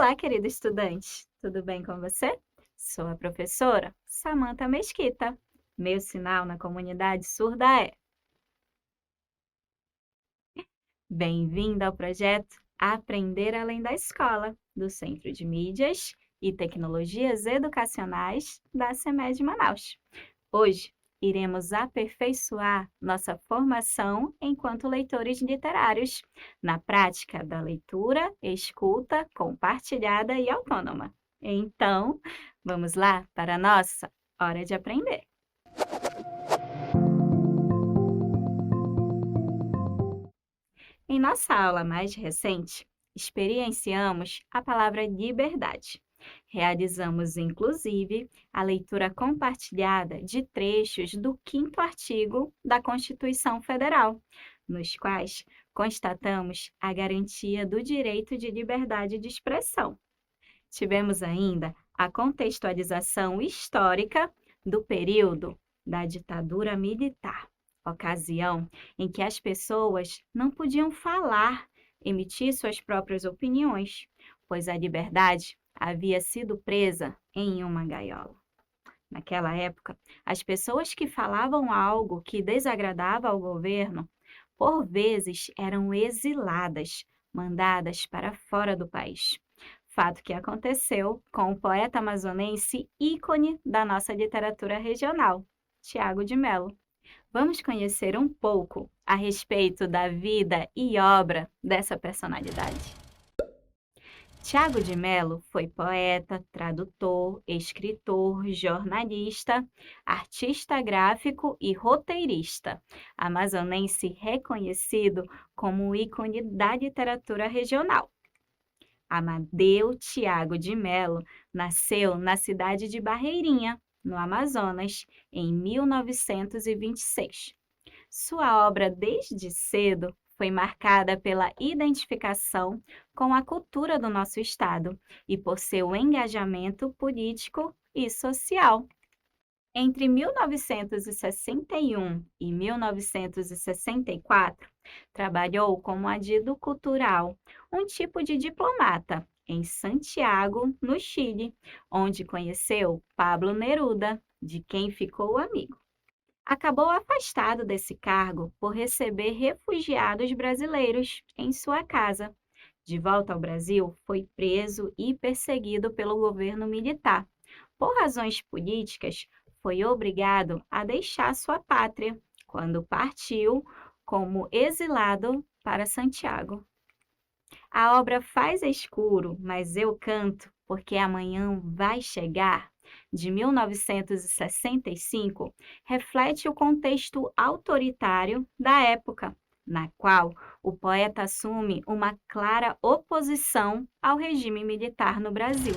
Olá, querido estudante, tudo bem com você? Sou a professora Samantha Mesquita. Meu sinal na comunidade surda é: bem-vindo ao projeto Aprender Além da Escola, do Centro de Mídias e Tecnologias Educacionais da CEMED Manaus. Hoje, iremos aperfeiçoar nossa formação enquanto leitores literários, na prática da leitura, escuta, compartilhada e autônoma. Então, vamos lá para a nossa hora de aprender. Em nossa aula mais recente, experienciamos a palavra liberdade. Realizamos, inclusive, a leitura compartilhada de trechos do 5º artigo da Constituição Federal, nos quais constatamos a garantia do direito de liberdade de expressão. Tivemos ainda a contextualização histórica do período da ditadura militar, ocasião em que as pessoas não podiam falar, emitir suas próprias opiniões, pois a liberdade havia sido presa em uma gaiola. Naquela época, as pessoas que falavam algo que desagradava ao governo, por vezes eram exiladas, mandadas para fora do país. Fato que aconteceu com o poeta amazonense ícone da nossa literatura regional, Tiago de Mello. Vamos conhecer um pouco a respeito da vida e obra dessa personalidade. Tiago de Mello foi poeta, tradutor, escritor, jornalista, artista gráfico e roteirista, amazonense reconhecido como ícone da literatura regional. Amadeu Tiago de Mello nasceu na cidade de Barreirinha, no Amazonas, em 1926. Sua obra, desde cedo, foi marcada pela identificação com a cultura do nosso estado e por seu engajamento político e social. Entre 1961 e 1964, trabalhou como adido cultural, um tipo de diplomata, em Santiago, no Chile, onde conheceu Pablo Neruda, de quem ficou amigo. Acabou afastado desse cargo por receber refugiados brasileiros em sua casa. De volta ao Brasil, foi preso e perseguido pelo governo militar. Por razões políticas, foi obrigado a deixar sua pátria, quando partiu como exilado para Santiago. A obra Faz Escuro, mas eu canto, porque amanhã vai chegar, de 1965, reflete o contexto autoritário da época, na qual o poeta assume uma clara oposição ao regime militar no Brasil.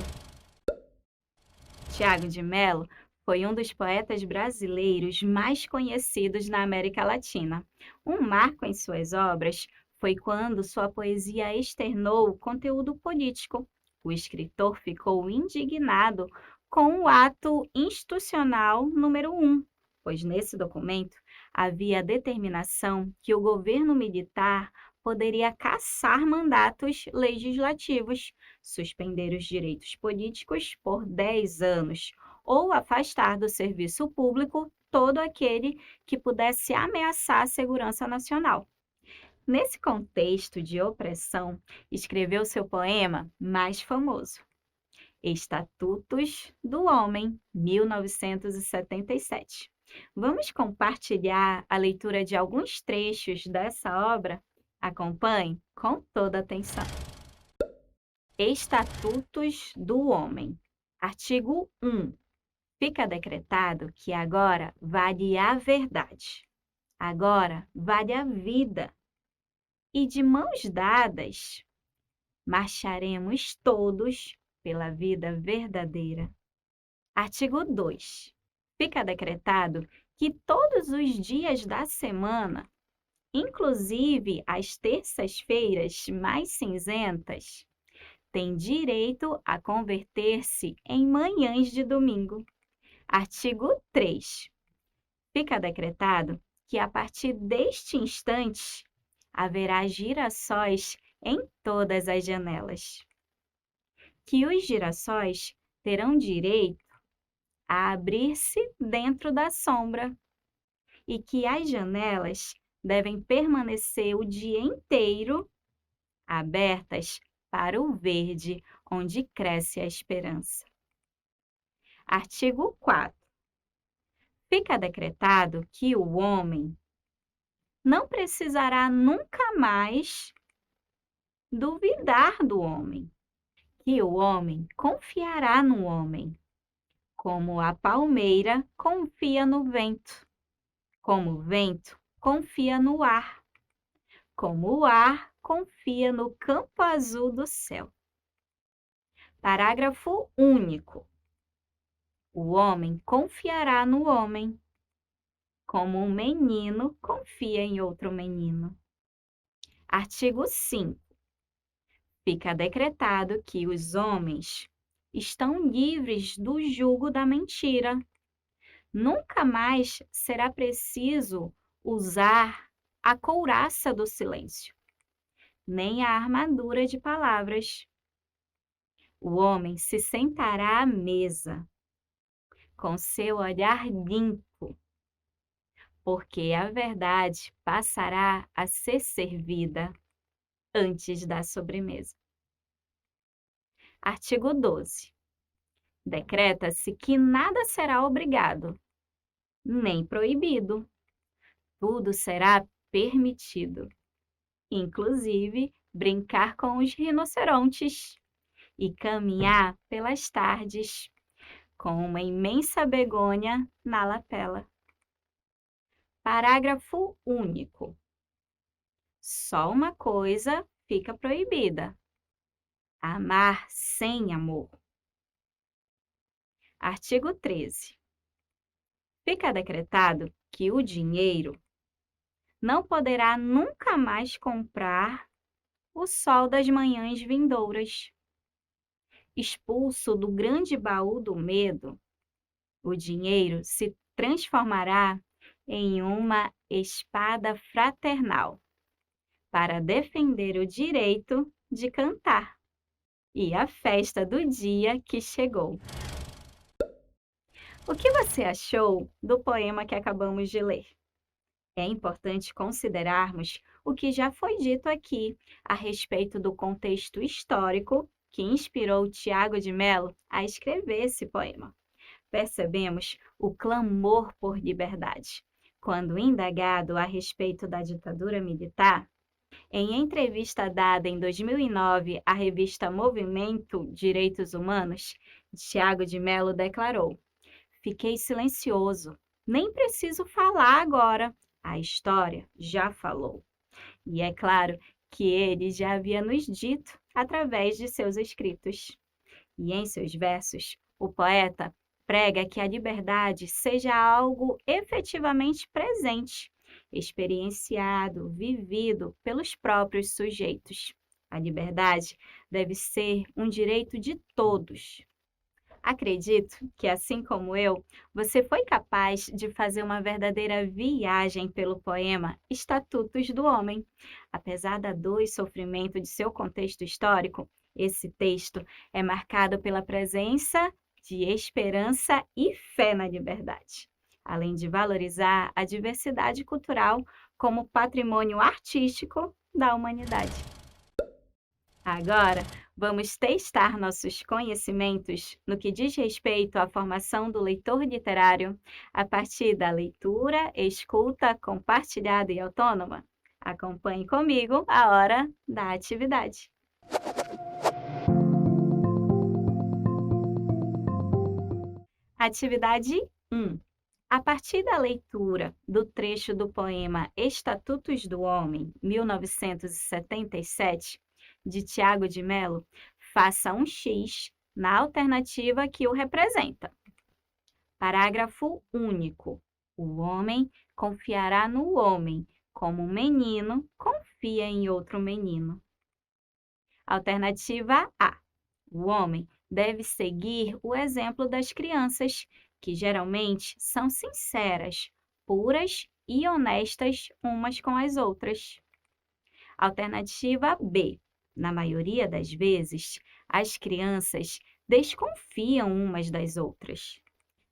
Tiago de Mello foi um dos poetas brasileiros mais conhecidos na América Latina. Um marco em suas obras foi quando sua poesia externou conteúdo político. O escritor ficou indignado com o Ato Institucional número 1, pois nesse documento havia a determinação que o governo militar poderia cassar mandatos legislativos, suspender os direitos políticos por 10 anos ou afastar do serviço público todo aquele que pudesse ameaçar a segurança nacional. Nesse contexto de opressão, escreveu seu poema mais famoso, Estatutos do Homem, 1977. Vamos compartilhar a leitura de alguns trechos dessa obra? Acompanhe com toda atenção. Estatutos do Homem. Artigo 1. Fica decretado que agora vale a verdade, agora vale a vida, e de mãos dadas marcharemos todos pela vida verdadeira. Artigo 2. Fica decretado que todos os dias da semana, inclusive as terças-feiras mais cinzentas, têm direito a converter-se em manhãs de domingo. Artigo 3. Fica decretado que a partir deste instante haverá girassóis em todas as janelas. que os girassóis terão direito a abrir-se dentro da sombra e que as janelas devem permanecer o dia inteiro abertas para o verde, onde cresce a esperança. Artigo 4. Fica decretado que o homem não precisará nunca mais duvidar do homem, que o homem confiará no homem, como a palmeira confia no vento, como o vento confia no ar, como o ar confia no campo azul do céu. Parágrafo único. O homem confiará no homem, como um menino confia em outro menino. Artigo 5. Fica decretado que os homens estão livres do jugo da mentira. Nunca mais será preciso usar a couraça do silêncio, nem a armadura de palavras. O homem se sentará à mesa, com seu olhar limpo, porque a verdade passará a ser servida antes da sobremesa. Artigo 12. Decreta-se que nada será obrigado, nem proibido. Tudo será permitido, inclusive brincar com os rinocerontes e caminhar pelas tardes com uma imensa begônia na lapela. Parágrafo único. Só uma coisa fica proibida: amar sem amor. Artigo 13. Fica decretado que o dinheiro não poderá nunca mais comprar o sol das manhãs vindouras. Expulso do grande baú do medo, o dinheiro se transformará em uma espada fraternal para defender o direito de cantar e a festa do dia que chegou. O que você achou do poema que acabamos de ler? É importante considerarmos o que já foi dito aqui a respeito do contexto histórico que inspirou Tiago de Mello a escrever esse poema. Percebemos o clamor por liberdade. Quando indagado a respeito da ditadura militar, em entrevista dada em 2009 à revista Movimento Direitos Humanos, Tiago de Mello declarou: "Fiquei silencioso, nem preciso falar agora, a história já falou." E é claro que ele já havia nos dito através de seus escritos. E em seus versos, o poeta prega que a liberdade seja algo efetivamente presente, experienciado, vivido pelos próprios sujeitos. A liberdade deve ser um direito de todos. Acredito que, assim como eu, você foi capaz de fazer uma verdadeira viagem pelo poema Estatutos do Homem. Apesar da dor e sofrimento de seu contexto histórico, esse texto é marcado pela presença de esperança e fé na liberdade, além de valorizar a diversidade cultural como patrimônio artístico da humanidade. Agora, vamos testar nossos conhecimentos no que diz respeito à formação do leitor literário a partir da leitura, escuta, compartilhada e autônoma. Acompanhe comigo a hora da atividade. Atividade 1. A partir da leitura do trecho do poema Estatutos do Homem, 1977, de Tiago de Mello, faça um X na alternativa que o representa. Parágrafo único. O homem confiará no homem, como um menino confia em outro menino. Alternativa A. O homem deve seguir o exemplo das crianças, que geralmente são sinceras, puras e honestas umas com as outras. Alternativa B. Na maioria das vezes, as crianças desconfiam umas das outras.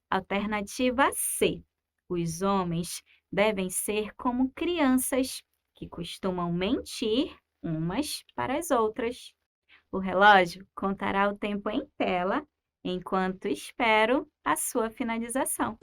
Alternativa C. Os homens devem ser como crianças, que costumam mentir umas para as outras. O relógio contará o tempo em tela enquanto espero a sua finalização.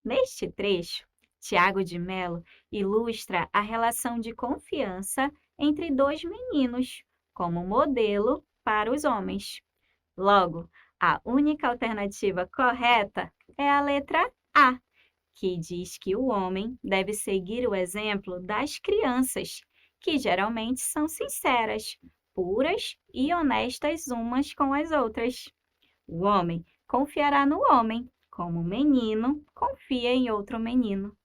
Neste trecho, Tiago de Mello ilustra a relação de confiança entre dois meninos, como modelo para os homens. Logo, a única alternativa correta é a letra A, que diz que o homem deve seguir o exemplo das crianças, que geralmente são sinceras, puras e honestas umas com as outras. O homem confiará no homem, como o menino confia em outro menino.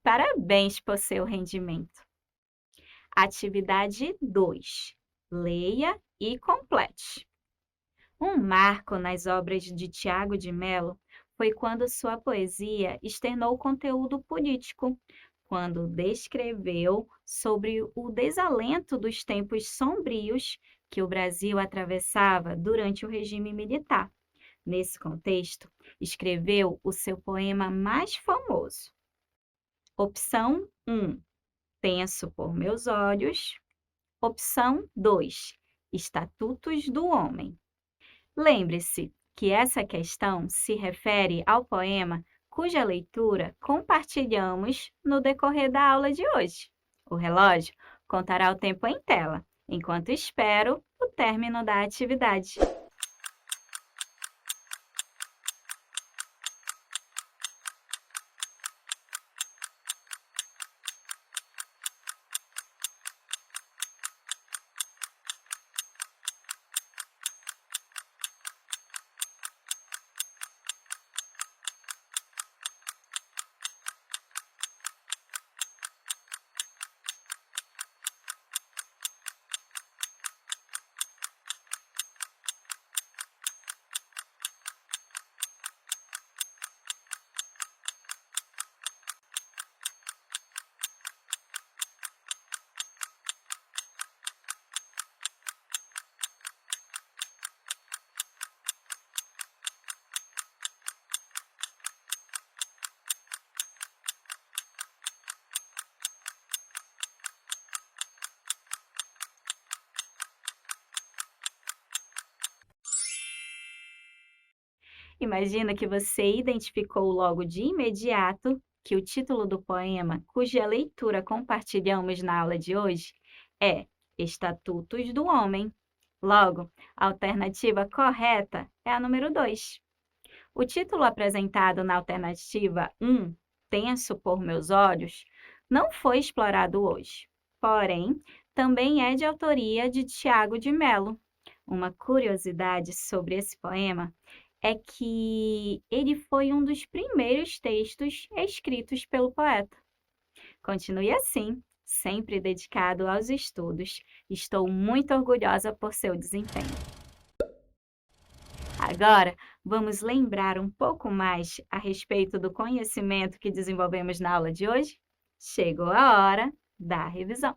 Parabéns por seu rendimento. Atividade 2. Leia e complete. Um marco nas obras de Tiago de Mello foi quando sua poesia externou conteúdo político, quando descreveu sobre o desalento dos tempos sombrios que o Brasil atravessava durante o regime militar. Nesse contexto, escreveu o seu poema mais famoso. Opção 1. Penso por meus olhos. Opção 2. Estatutos do Homem. Lembre-se que essa questão se refere ao poema cuja leitura compartilhamos no decorrer da aula de hoje. O relógio contará o tempo em tela, enquanto espero o término da atividade. Imagina que você identificou logo de imediato que o título do poema, cuja leitura compartilhamos na aula de hoje, é Estatutos do Homem. Logo, a alternativa correta é a número 2. O título apresentado na alternativa 1, Tenso por Meus Olhos, não foi explorado hoje. Porém, também é de autoria de Tiago de Mello. Uma curiosidade sobre esse poema é que ele foi um dos primeiros textos escritos pelo poeta. Continue assim, sempre dedicado aos estudos. Estou muito orgulhosa por seu desempenho. Agora, vamos lembrar um pouco mais a respeito do conhecimento que desenvolvemos na aula de hoje? Chegou a hora da revisão.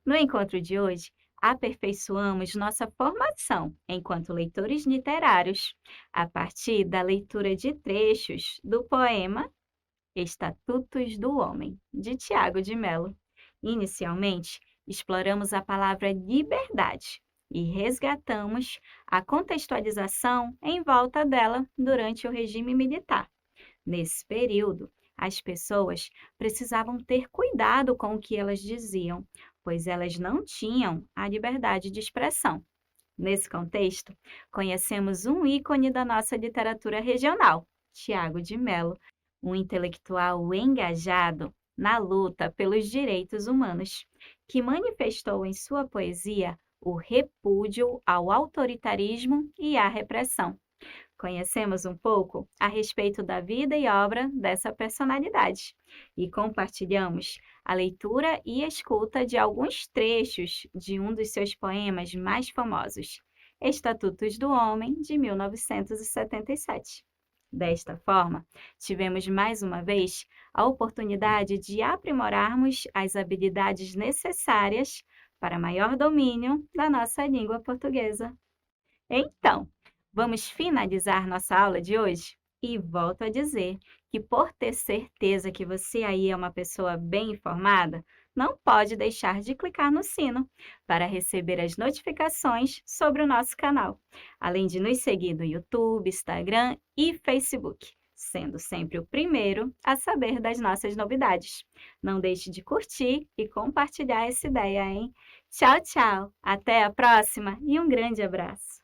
No encontro de hoje, aperfeiçoamos nossa formação enquanto leitores literários, a partir da leitura de trechos do poema Estatutos do Homem, de Tiago de Mello. Inicialmente, exploramos a palavra liberdade e resgatamos a contextualização em volta dela durante o regime militar. Nesse período, as pessoas precisavam ter cuidado com o que elas diziam, pois elas não tinham a liberdade de expressão. Nesse contexto, conhecemos um ícone da nossa literatura regional, Tiago de Mello, um intelectual engajado na luta pelos direitos humanos, que manifestou em sua poesia o repúdio ao autoritarismo e à repressão. Conhecemos um pouco a respeito da vida e obra dessa personalidade e compartilhamos a leitura e escuta de alguns trechos de um dos seus poemas mais famosos, Estatutos do Homem, de 1977. Desta forma, tivemos mais uma vez a oportunidade de aprimorarmos as habilidades necessárias para maior domínio da nossa língua portuguesa. Então, vamos finalizar nossa aula de hoje? E volto a dizer que, por ter certeza que você aí é uma pessoa bem informada, não pode deixar de clicar no sino para receber as notificações sobre o nosso canal, além de nos seguir no YouTube, Instagram e Facebook, sendo sempre o primeiro a saber das nossas novidades. Não deixe de curtir e compartilhar essa ideia, hein? Tchau, tchau! Até a próxima e um grande abraço!